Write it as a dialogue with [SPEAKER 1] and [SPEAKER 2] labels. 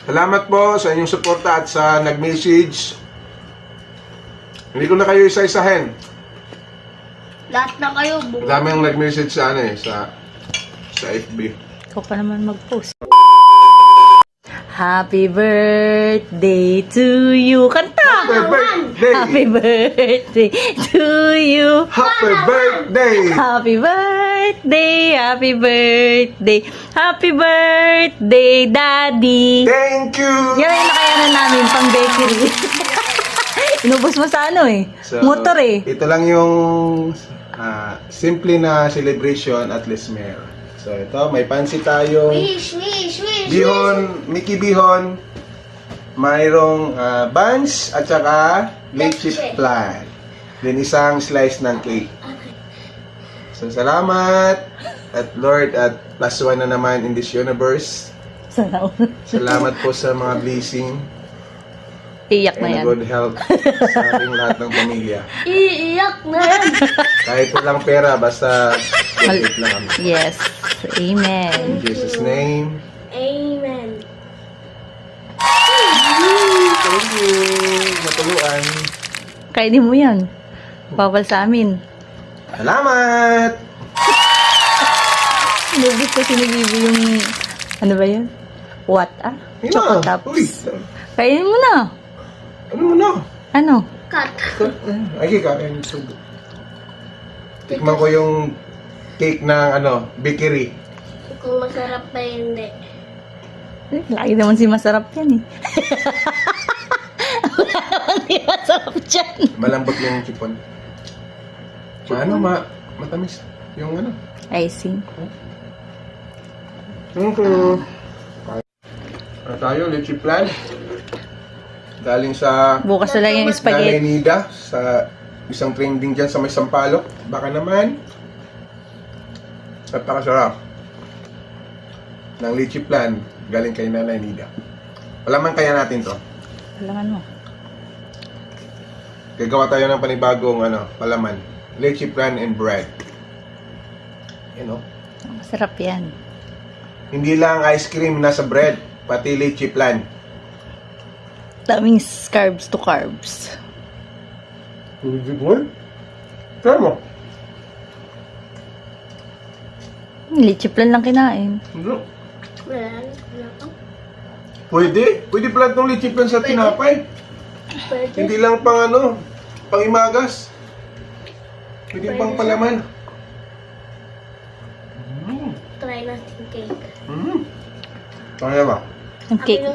[SPEAKER 1] Salamat po sa inyong suporta at sa nag-message. Hindi ko na kayo isa-isahin.
[SPEAKER 2] Lahat na kayo.
[SPEAKER 1] Madami ang nag-message sa sa FB.
[SPEAKER 3] Ikaw pa naman mag-post. Happy birthday to you. Kanta!
[SPEAKER 1] Happy birthday!
[SPEAKER 3] Happy birthday to you.
[SPEAKER 1] Happy birthday!
[SPEAKER 3] Happy birthday, happy birthday, happy birthday, Daddy.
[SPEAKER 1] Thank you!
[SPEAKER 3] Yan ay nakayanan namin pang bakery. Inubos mo sa ano eh.
[SPEAKER 1] So,
[SPEAKER 3] Motor eh.
[SPEAKER 1] Ito lang yung simple na celebration at least meron. So ito, may pansit tayo.
[SPEAKER 2] Wish.
[SPEAKER 1] Bihon, Mickey Bihon. Mayroong buns at saka leche flan. Then isang slice ng cake. So salamat at Lord at plus one na naman in this universe. Salamat po sa mga blessing
[SPEAKER 3] Iyak na
[SPEAKER 1] and
[SPEAKER 3] yan.
[SPEAKER 1] good health sa ating lahat ng pamilya.
[SPEAKER 2] Iiyak na yan.
[SPEAKER 1] Kahit walang pera, basta good lang kami.
[SPEAKER 3] Yes. Amen.
[SPEAKER 1] In Jesus' name.
[SPEAKER 2] Amen.
[SPEAKER 1] Thank you. Matuluan.
[SPEAKER 3] Kainin mo yan. Bawal sa amin.
[SPEAKER 1] Salamat!
[SPEAKER 3] Inubos kasi ni Bibi yung, ano ba yun? What ah?
[SPEAKER 1] Uy,
[SPEAKER 3] Chocotops. Kainin mo na.
[SPEAKER 1] ano mo na?
[SPEAKER 3] Ano?
[SPEAKER 2] Cut.
[SPEAKER 1] Ay, kakain ito. Tikman ko yung cake ng bakery.
[SPEAKER 2] Kung masarap pa hindi.
[SPEAKER 3] Lagi naman si masarap yan eh. Wala naman si masarap dyan.
[SPEAKER 1] Malambot yung chipon. Matamis. Yung
[SPEAKER 3] Icing.
[SPEAKER 1] Thank you. Tayo, leche flan. Galing sa
[SPEAKER 3] Bukas na lang yung spaghetti.
[SPEAKER 1] Nida sa isang trending dyan sa may Sampaloc. Baka naman. Napakasarap. Ng leche flan. Galing kay Nanay Nida. Palaman kaya natin to.
[SPEAKER 3] Alangan mo.
[SPEAKER 1] Gagawa tayo ng panibagong palaman. Leche flan and bread.
[SPEAKER 3] Masarap yan.
[SPEAKER 1] Hindi lang ice cream nasa bread, pati leche flan.
[SPEAKER 3] Daming carbs to carbs.
[SPEAKER 1] Hindi boy? Try mo.
[SPEAKER 3] Leche plan lang kinain.
[SPEAKER 1] Pwede pala itong leche flan sa tinapay.
[SPEAKER 2] Pwede.
[SPEAKER 1] Hindi lang pang pangimagas. Pwede pang palaman.
[SPEAKER 2] Try natin cake.
[SPEAKER 1] Kaya ba?
[SPEAKER 3] Yung cake.